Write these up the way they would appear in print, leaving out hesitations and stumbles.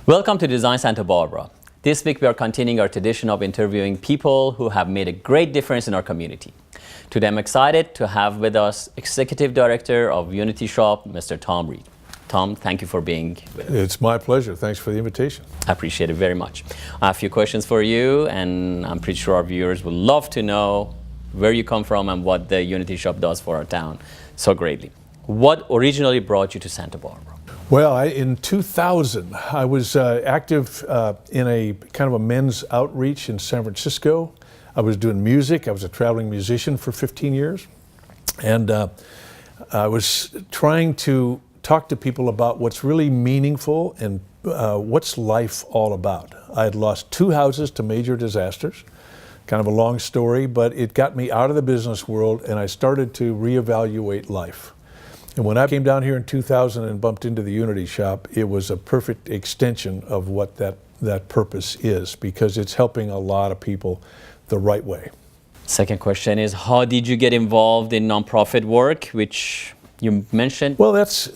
Welcome to Design Santa Barbara. This week we are continuing our tradition of interviewing people who have made a great difference in our community. Today I'm excited to have with us Executive Director of Unity Shoppe, Mr. Tom Reed. Tom, thank you for being with us. It's my pleasure. Thanks for the invitation. I appreciate it very much. I have a few questions for you, and I'm pretty sure our viewers would love to know where you come from and what the Unity Shoppe does for our town so greatly. What originally brought you to Santa Barbara? Well, in 2000, I was active in a kind of a men's outreach in San Francisco. I was doing music. I was a traveling musician for 15 years. And I was trying to talk to people about what's really meaningful and what's life all about. I had lost 2 houses to major disasters. Kind of a long story, but it got me out of the business world and I started to reevaluate life. And when I came down here in 2000 and bumped into the Unity Shoppe, it was a perfect extension of what that purpose is, because it's helping a lot of people the right way. Second question is, how did you get involved in nonprofit work, which you mentioned? Well, that's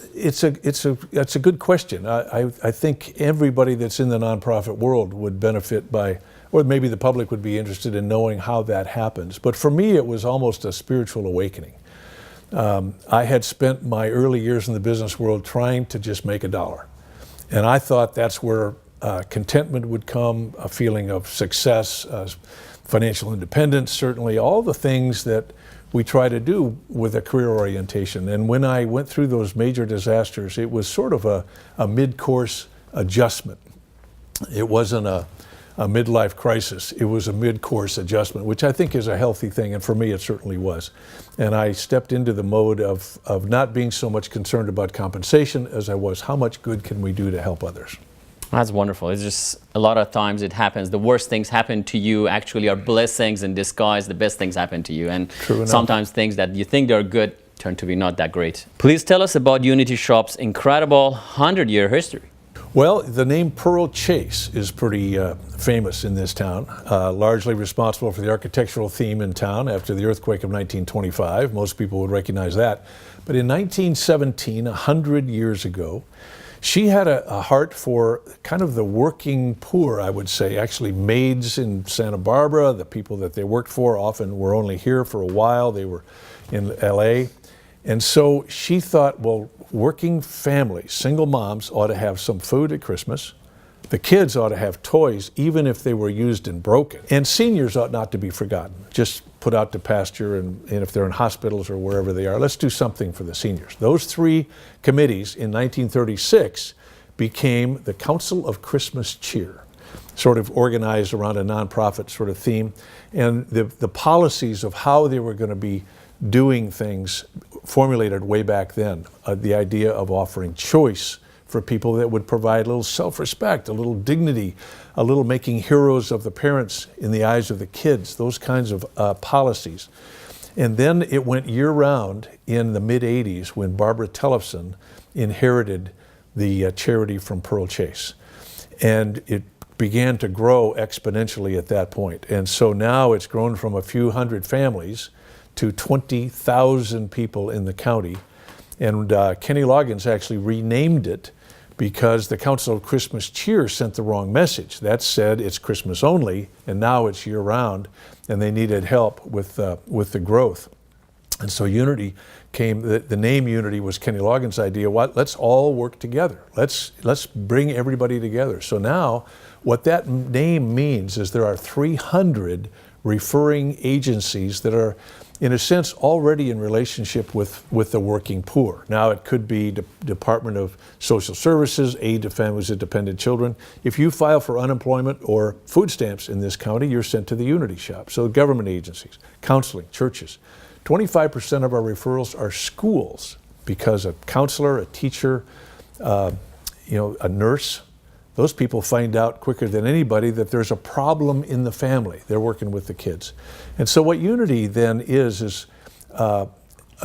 a good question. I think everybody that's in the nonprofit world would benefit by, or maybe the public would be interested in knowing how that happens. But for me, it was almost a spiritual awakening. I had spent my early years in the business world trying to just make a dollar. And I thought that's where contentment would come, a feeling of success, financial independence, certainly all the things that we try to do with a career orientation. And when I went through those major disasters, it was sort of a mid-course adjustment. It wasn't a midlife crisis. It was a mid-course adjustment, which I think is a healthy thing, and for me it certainly was. And I stepped into the mode of not being so much concerned about compensation as I was how much good can we do to help others. That's wonderful. It's just a lot of times it happens. The worst things happen to you actually are blessings in disguise. The best things happen to you. And sometimes things that you think they're good turn to be not that great. Please tell us about Unity Shoppe's incredible 100-year history. Well, the name Pearl Chase is pretty famous in this town, largely responsible for the architectural theme in town after the earthquake of 1925. Most people would recognize that. But in 1917, 100 years ago, she had a heart for kind of the working poor, I would say. Actually, maids in Santa Barbara, the people that they worked for often were only here for a while. They were in LA. And so she thought, well, working families, single moms ought to have some food at Christmas. The kids ought to have toys, even if they were used and broken. And seniors ought not to be forgotten, just put out to pasture, and if they're in hospitals or wherever they are, let's do something for the seniors. Those 3 committees in 1936 became the Council of Christmas Cheer, sort of organized around a nonprofit sort of theme. And the policies of how they were going to be doing things formulated way back then. The idea of offering choice for people that would provide a little self-respect, a little dignity, a little making heroes of the parents in the eyes of the kids, those kinds of policies. And then it went year-round in the mid-'80s when Barbara Tellefson inherited the charity from Pearl Chase. And it began to grow exponentially at that point. And so now it's grown from a few hundred families to 20,000 people in the county. And Kenny Loggins actually renamed it because the Council of Christmas Cheer sent the wrong message. That said it's Christmas only, and now it's year-round, and they needed help with the growth. And so Unity came, the name Unity was Kenny Loggins' idea. Let's all work together. Let's bring everybody together. So now what that name means is there are 300 referring agencies that are, in a sense, already in relationship with the working poor. Now it could be Department of Social Services, aid to families of dependent children. If you file for unemployment or food stamps in this county, you're sent to the Unity Shoppe. So government agencies, counseling, churches. 25% of our referrals are schools, because a counselor, a teacher, a nurse, those people find out quicker than anybody that there's a problem in the family. They're working with the kids. And so what Unity then is a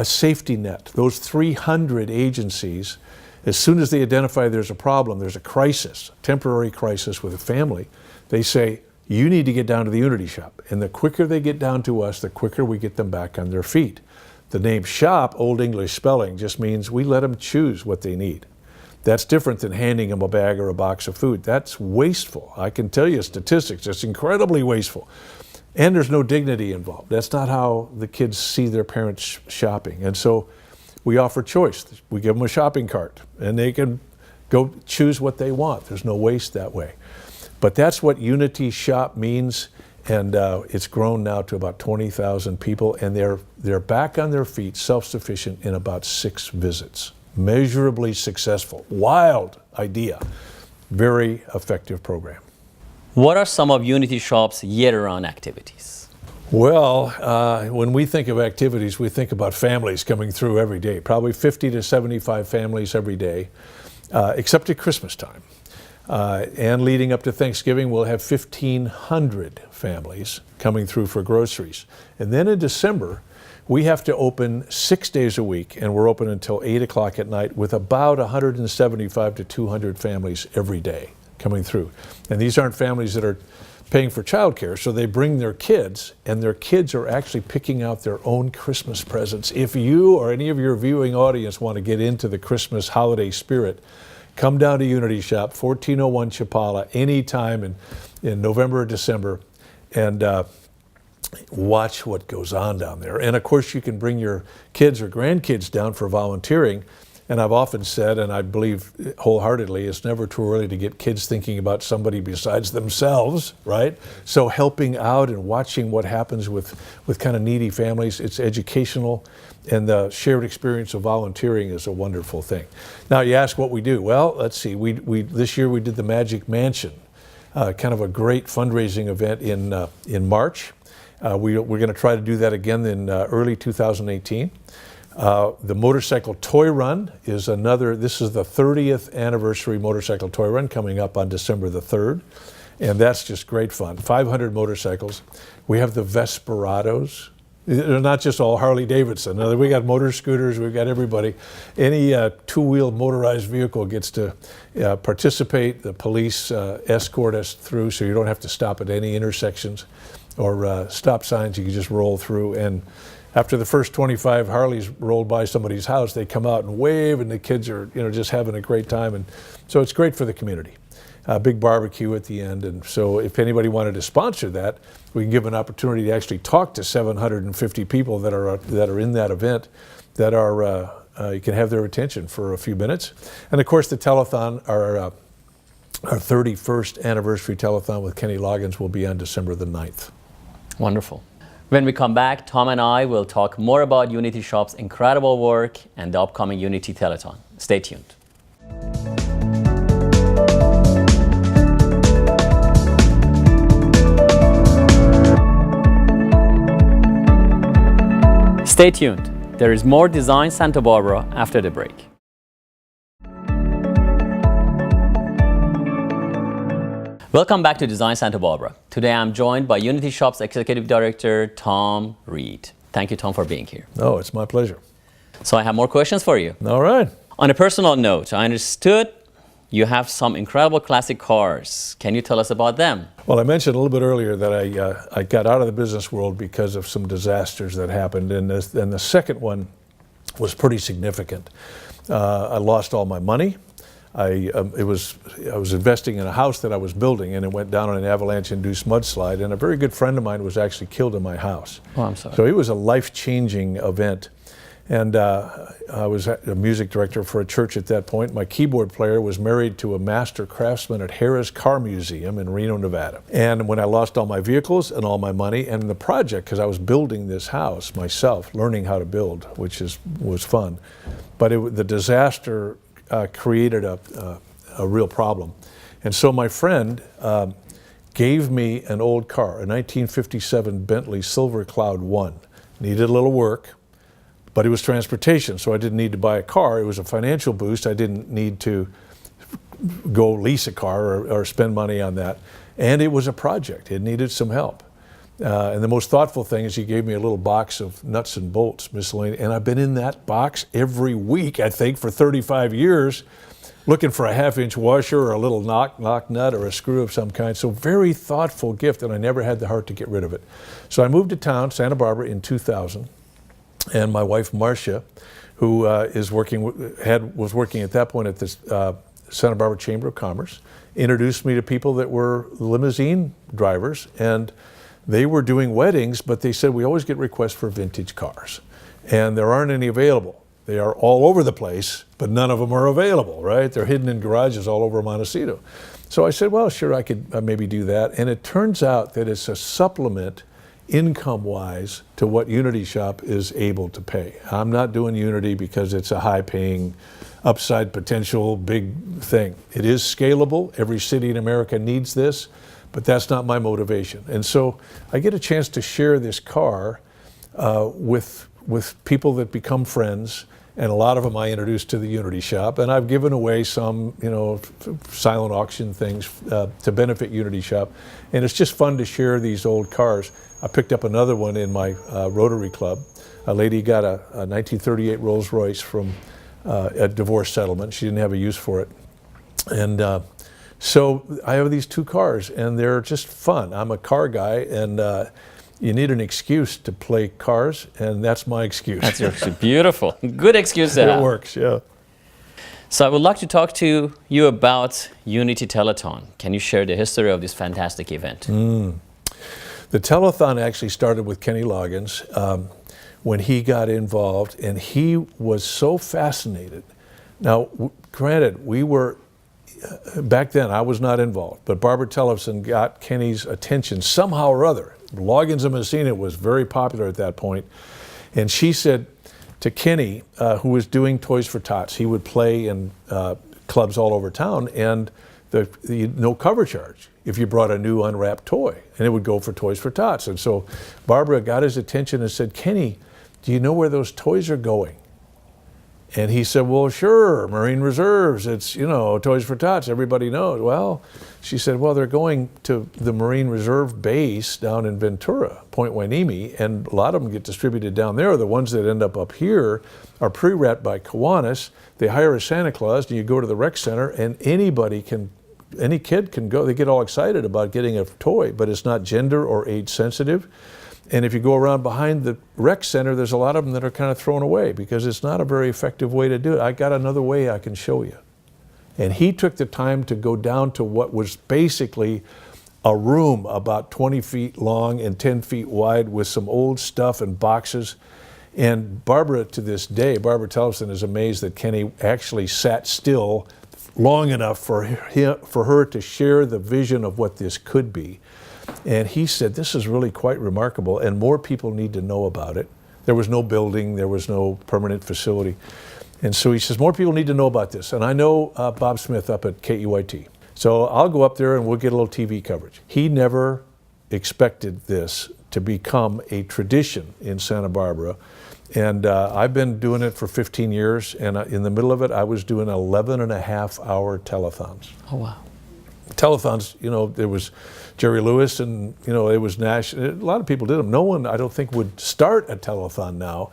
safety net. Those 300 agencies, as soon as they identify there's a problem, there's a crisis, temporary crisis with a family, they say, you need to get down to the Unity Shoppe. And the quicker they get down to us, the quicker we get them back on their feet. The name Shoppe, Old English spelling, just means we let them choose what they need. That's different than handing them a bag or a box of food. That's wasteful. I can tell you statistics, it's incredibly wasteful. And there's no dignity involved. That's not how the kids see their parents shopping. And so we offer choice. We give them a shopping cart and they can go choose what they want. There's no waste that way. But that's what Unity Shoppe means. And it's grown now to about 20,000 people, and they're back on their feet, self-sufficient in about 6 visits. Measurably successful. Wild idea. Very effective program. What are some of Unity Shoppe's year-round activities? Well, when we think of activities, we think about families coming through every day. Probably 50 to 75 families every day, except at Christmas time. And leading up to Thanksgiving, we'll have 1,500 families coming through for groceries. And then in December, we have to open 6 days a week, and we're open until 8 o'clock at night with about 175 to 200 families every day coming through. And these aren't families that are paying for childcare, so they bring their kids, and their kids are actually picking out their own Christmas presents. If you or any of your viewing audience want to get into the Christmas holiday spirit, come down to Unity Shoppe, 1401 Chapala, anytime in November or December, and watch what goes on down there. And of course, you can bring your kids or grandkids down for volunteering. And I've often said, and I believe wholeheartedly, it's never too early to get kids thinking about somebody besides themselves, right? So helping out and watching what happens with kind of needy families, it's educational, and the shared experience of volunteering is a wonderful thing. Now you ask what we do. Well, let's see, this year we did the Magic Mansion, kind of a great fundraising event in March. We're going to try to do that again in early 2018. The motorcycle toy run is this is the 30th anniversary motorcycle toy run coming up on December the 3rd. And that's just great fun. 500 motorcycles. We have the Vesperados. They're not just all Harley Davidson. We got motor scooters, we've got everybody. Any two-wheel motorized vehicle gets to participate. The police escort us through, so you don't have to stop at any intersections or stop signs. You can just roll through. And after the first 25 Harleys rolled by somebody's house, they come out and wave, and the kids are just having a great time. And so it's great for the community. A big barbecue at the end. And so if anybody wanted to sponsor that, we can give an opportunity to actually talk to 750 people that are in that event, that you can have their attention for a few minutes. And of course, the telethon, our 31st anniversary telethon with Kenny Loggins, will be on December the 9th. Wonderful. When we come back, Tom and I will talk more about Unity Shoppe's incredible work and the upcoming Unity Telethon. Stay tuned. Stay tuned. There is more Design Santa Barbara after the break. Welcome back to Design Santa Barbara. Today I'm joined by Unity Shoppe's Executive Director, Tom Reed. Thank you, Tom, for being here. Oh, it's my pleasure. So I have more questions for you. All right. On a personal note, I understood you have some incredible classic cars. Can you tell us about them? Well, I mentioned a little bit earlier that I got out of the business world because of some disasters that happened, and the second one was pretty significant. I lost all my money. I was investing in a house that I was building, and it went down on an avalanche-induced mudslide, and a very good friend of mine was actually killed in my house. Oh, I'm sorry. So it was a life-changing event. And I was a music director for a church at that point. My keyboard player was married to a master craftsman at Harrah's Car Museum in Reno, Nevada. And when I lost all my vehicles and all my money and the project, because I was building this house myself, learning how to build, which was fun, but the disaster created a real problem. And so my friend gave me an old car, a 1957 Bentley Silver Cloud 1. Needed a little work, but it was transportation, so I didn't need to buy a car. It was a financial boost. I didn't need to go lease a car or spend money on that. And it was a project. It needed some help. And the most thoughtful thing is he gave me a little box of nuts and bolts, miscellaneous. And I've been in that box every week, I think, for 35 years, looking for a half-inch washer or a little knock nut or a screw of some kind. So very thoughtful gift, and I never had the heart to get rid of it. So I moved to town, Santa Barbara, in 2000. And my wife, Marcia, who was working at that point at the Santa Barbara Chamber of Commerce, introduced me to people that were limousine drivers, and they were doing weddings, but they said, we always get requests for vintage cars, and there aren't any available. They are all over the place, but none of them are available, right? They're hidden in garages all over Montecito. So I said, well, sure, I could maybe do that. And it turns out that it's a supplement income-wise to what Unity Shoppe is able to pay. I'm not doing Unity because it's a high-paying, upside potential, big thing. It is scalable. Every city in America needs this, but that's not my motivation. And so I get a chance to share this car with people that become friends, and a lot of them I introduced to the Unity Shoppe, and I've given away some, silent auction things to benefit Unity Shoppe, and it's just fun to share these old cars. I picked up another one in my Rotary Club. A lady got a 1938 Rolls Royce from a divorce settlement. She didn't have a use for it, and so I have these two cars, and they're just fun. I'm a car guy, and you need an excuse to play cars, and that's my excuse. That's actually beautiful. Good excuse to have. It works, yeah. So I would like to talk to you about Unity Telethon. Can you share the history of this fantastic event? The telethon actually started with Kenny Loggins when he got involved, and he was so fascinated. Now, granted, we were, back then I was not involved, but Barbara Tellefson got Kenny's attention somehow or other. Loggins and Messina was very popular at that point, and she said to Kenny, who was doing Toys for Tots, he would play in clubs all over town, and no cover charge if you brought a new unwrapped toy, and it would go for Toys for Tots. And so Barbara got his attention and said, Kenny, do you know where those toys are going? And he said, well, sure, Marine Reserves, it's, Toys for Tots, everybody knows. Well, she said, well, they're going to the Marine Reserve base down in Ventura, Point Hueneme, and a lot of them get distributed down there. The ones that end up here are pre-wrapped by Kiwanis. They hire a Santa Claus, and you go to the rec center, and any kid can go. They get all excited about getting a toy, but it's not gender or age sensitive. And if you go around behind the rec center, there's a lot of them that are kind of thrown away because it's not a very effective way to do it. I got another way I can show you. And he took the time to go down to what was basically a room about 20 feet long and 10 feet wide with some old stuff and boxes. And Barbara, to this day, Barbara Tellefson is amazed that Kenny actually sat still long enough for her to share the vision of what this could be. And he said, this is really quite remarkable, and more people need to know about it. There was no building, there was no permanent facility. And so he says, more people need to know about this. And I know Bob Smith up at KEYT. So I'll go up there and we'll get a little TV coverage. He never expected this to become a tradition in Santa Barbara. And I've been doing it for 15 years, and in the middle of it, I was doing 11.5-hour telethons. Oh, wow. Telethons, there was Jerry Lewis, and, it was Nash. A lot of people did them. No one, I don't think, would start a telethon now,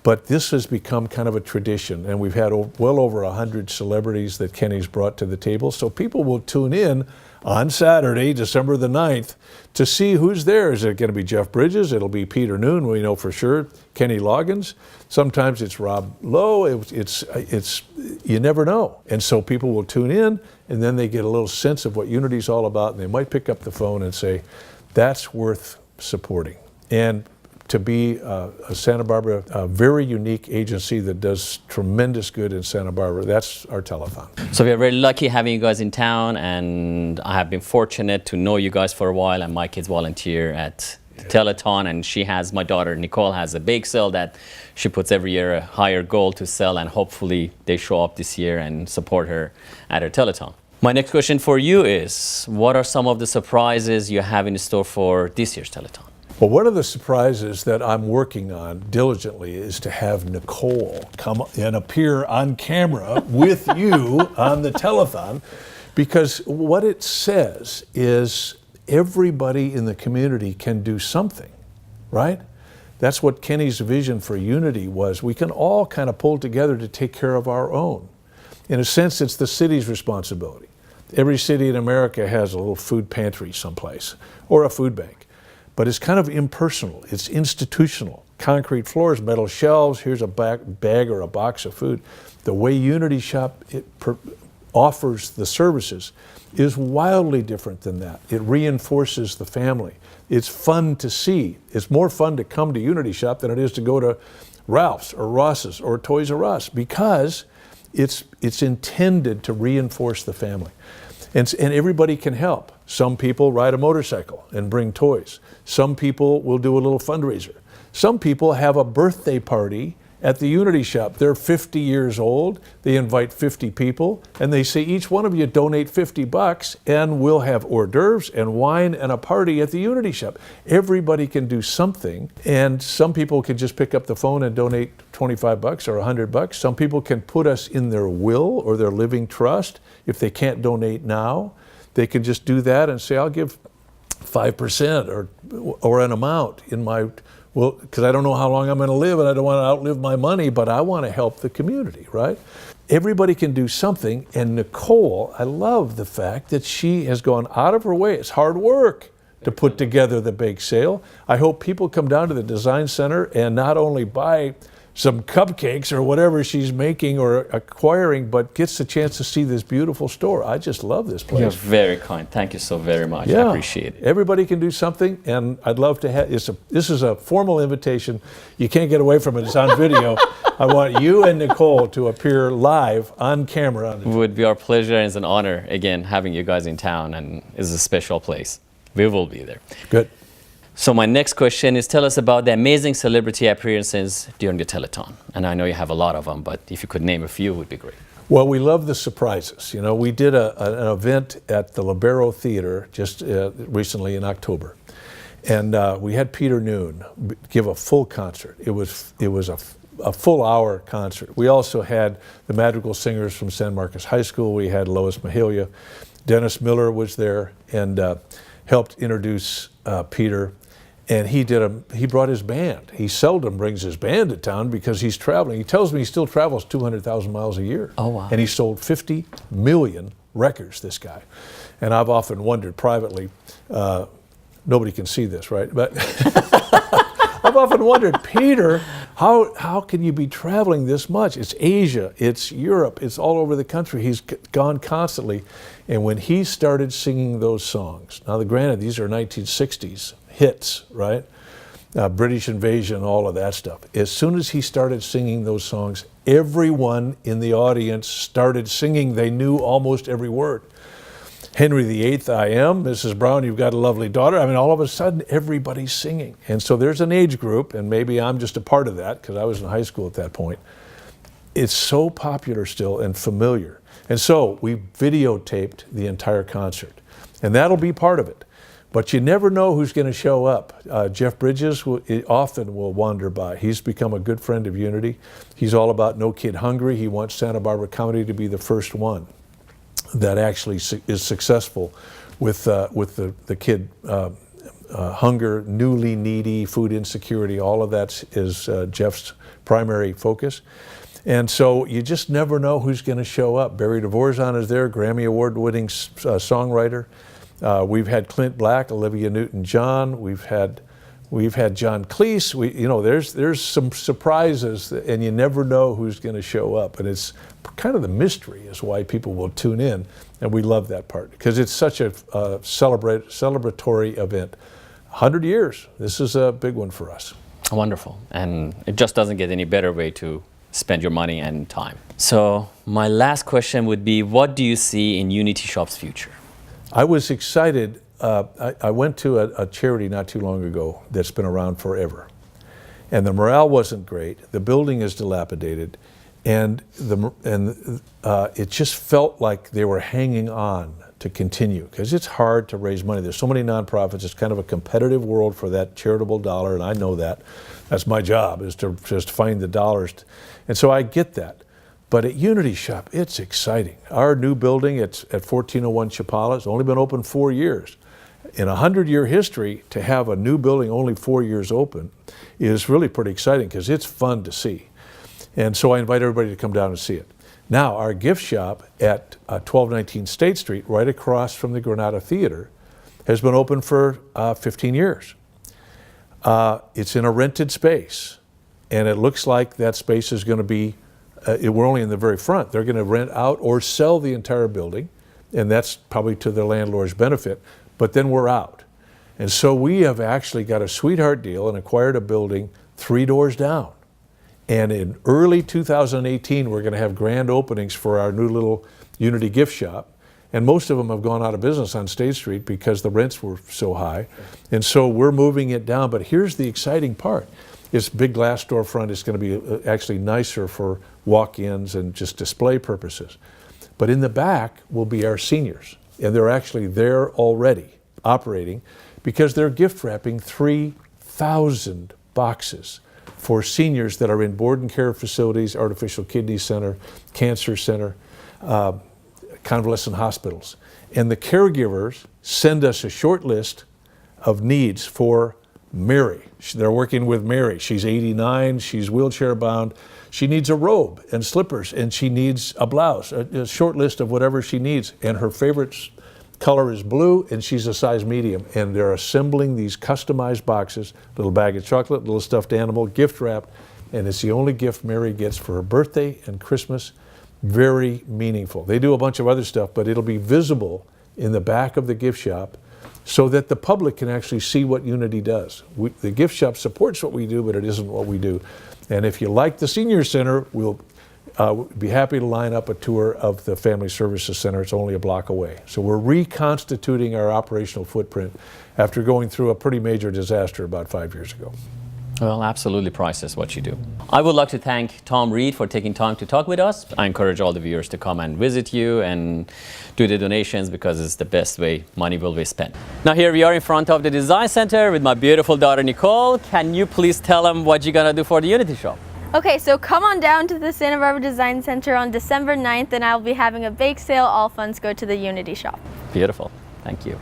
but this has become kind of a tradition, and we've had well over 100 celebrities that Kenny's brought to the table, so people will tune in on Saturday, December the 9th, to see who's there. Is it going to be Jeff Bridges? It'll be Peter Noon, we know for sure. Kenny Loggins. Sometimes it's Rob Lowe. It's you never know. And so people will tune in, and then they get a little sense of what Unity's all about, and they might pick up the phone and say, that's worth supporting. And to be a Santa Barbara, a very unique agency that does tremendous good in Santa Barbara. That's our telethon. So we are very lucky having you guys in town, and I have been fortunate to know you guys for a while, and my kids volunteer at telethon, and my daughter Nicole has a bake sale that she puts every year a higher goal to sell, and hopefully they show up this year and support her at her telethon. My next question for you is, what are some of the surprises you have in store for this year's telethon? Well, one of the surprises that I'm working on diligently is to have Nicole come and appear on camera with you on the telethon, because what it says is everybody in the community can do something, right? That's what Kenny's vision for Unity was. We can all kind of pull together to take care of our own. In a sense, it's the city's responsibility. Every city in America has a little food pantry someplace or a food bank. But it's kind of impersonal, it's institutional. concrete floors, metal shelves, here's a bag or a box of food. The way Unity Shoppe offers the services is wildly different than that. It reinforces the family. It's fun to see. It's more fun to come to Unity Shoppe than it is to go to Ralph's or Ross's or Toys R Us, because it's intended to reinforce the family. And everybody can help. Some people ride a motorcycle and bring toys. Some people will do a little fundraiser. Some people have a birthday party at the Unity Shoppe. They're 50 years old. They invite 50 people, and they say, each one of you donate $50, and we'll have hors d'oeuvres and wine and a party at the Unity Shoppe. Everybody can do something, and some people can just pick up the phone and donate $25 or $100. Some people can put us in their will or their living trust. If they can't donate now, they can just do that and say, I'll give 5% or an amount in my, well, because I don't know how long I'm going to live and I don't want to outlive my money, but I want to help the community, right? Everybody can do something, and Nicole, I love the fact that she has gone out of her way. It's hard work to put together the bake sale. I hope people come down to the Design Center and not only buy some cupcakes or whatever she's making or acquiring, but gets the chance to see this beautiful store. I just love this place. You're very kind. Thank you so very much. Yeah. I appreciate it. Everybody can do something, and I'd love to have, this is a formal invitation. You can't get away from it. It's on video. I want you and Nicole to appear live on camera. It would be our pleasure, and it's an honor, again, having you guys in town, and it's a special place. We will be there. Good. So my next question is, tell us about the amazing celebrity appearances during the Telethon. And I know you have a lot of them, but if you could name a few, it would be great. Well, we love the surprises. You know, we did an event at the Libero Theater just recently in October. And we had Peter Noon give a full concert. It was a full hour concert. We also had the Madrigal Singers from San Marcos High School. We had Lois Mahalia. Dennis Miller was there and helped introduce Peter. And he brought his band. He seldom brings his band to town because he's traveling. He tells me he still travels 200,000 miles a year. Oh, wow. And he sold 50 million records, this guy. And I've often wondered privately, nobody can see this, right? But I've often wondered, Peter, how can you be traveling this much? It's Asia, it's Europe, it's all over the country. He's gone constantly. And when he started singing those songs, now granted, these are 1960s hits, right? British Invasion, all of that stuff. As soon as he started singing those songs, everyone in the audience started singing. They knew almost every word. Henry VIII, I am. Mrs. Brown, you've got a lovely daughter. I mean, all of a sudden, everybody's singing. And so there's an age group, and maybe I'm just a part of that because I was in high school at that point. It's so popular still and familiar. And so we videotaped the entire concert, and that'll be part of it. But you never know who's going to show up. Jeff Bridges often will wander by. He's become a good friend of Unity. He's all about No Kid Hungry. He wants Santa Barbara County to be the first one that actually is successful with the kid hunger, newly needy, food insecurity. All of that is Jeff's primary focus. And so you just never know who's going to show up. Barry Dvorak is there, Grammy Award-winning songwriter. We've had Clint Black, Olivia Newton-John. We've had John Cleese. There's some surprises, and you never know who's going to show up. And it's kind of the mystery is why people will tune in, and we love that part because it's such a celebratory event. 100 years. This is a big one for us. Wonderful, and it just doesn't get any better way to spend your money and time. So my last question would be, what do you see in Unity Shoppe's future? I was excited. I went to a charity not too long ago that's been around forever. And the morale wasn't great. The building is dilapidated. And it just felt like they were hanging on to continue because it's hard to raise money. There's so many nonprofits. It's kind of a competitive world for that charitable dollar, and I know that. That's my job, is to just find the dollars. And so I get that. But at Unity Shoppe, it's exciting. Our new building, it's at 1401 Chapala. It's only been open 4 years. In a 100-year history, to have a new building only 4 years open is really pretty exciting because it's fun to see. And so I invite everybody to come down and see it. Now, our gift shop at 1219 State Street, right across from the Granada Theater, has been open for 15 years. It's in a rented space, and it looks like that space is going to be, we're only in the very front. They're going to rent out or sell the entire building, and that's probably to their landlord's benefit, but then we're out. And so we have actually got a sweetheart deal and acquired a building 3 doors down. And in early 2018, we're going to have grand openings for our new little Unity gift shop. And most of them have gone out of business on State Street because the rents were so high. And so we're moving it down. But here's the exciting part. It's big glass storefront. It's going to be actually nicer for walk-ins and just display purposes. But in the back will be our seniors. And they're actually there already operating because they're gift wrapping 3,000 boxes for seniors that are in board and care facilities, artificial kidney center, cancer center, convalescent hospitals. And the caregivers send us a short list of needs for Mary. They're working with Mary. She's 89, she's wheelchair bound. She needs a robe and slippers, and she needs a blouse, a short list of whatever she needs. And her favorite color is blue, and she's a size medium. And they're assembling these customized boxes, little bag of chocolate, little stuffed animal, gift wrapped, and it's the only gift Mary gets for her birthday and Christmas. Very meaningful. They do a bunch of other stuff, but it'll be visible in the back of the gift shop so that the public can actually see what Unity does. The gift shop supports what we do, but it isn't what we do. And if you like the Senior Center, we'll be happy to line up a tour of the Family Services Center. It's only a block away. So we're reconstituting our operational footprint after going through a pretty major disaster about 5 years ago. Well, absolutely priceless what you do. I would like to thank Tom Reed for taking time to talk with us. I encourage all the viewers to come and visit you and do the donations because it's the best way money will be spent. Now here we are in front of the Design Center with my beautiful daughter Nicole. Can you please tell them what you're gonna do for the Unity Shop? Okay, so come on down to the Santa Barbara Design Center on December 9th and I'll be having a bake sale. All funds go to the Unity Shop. Beautiful. Thank you.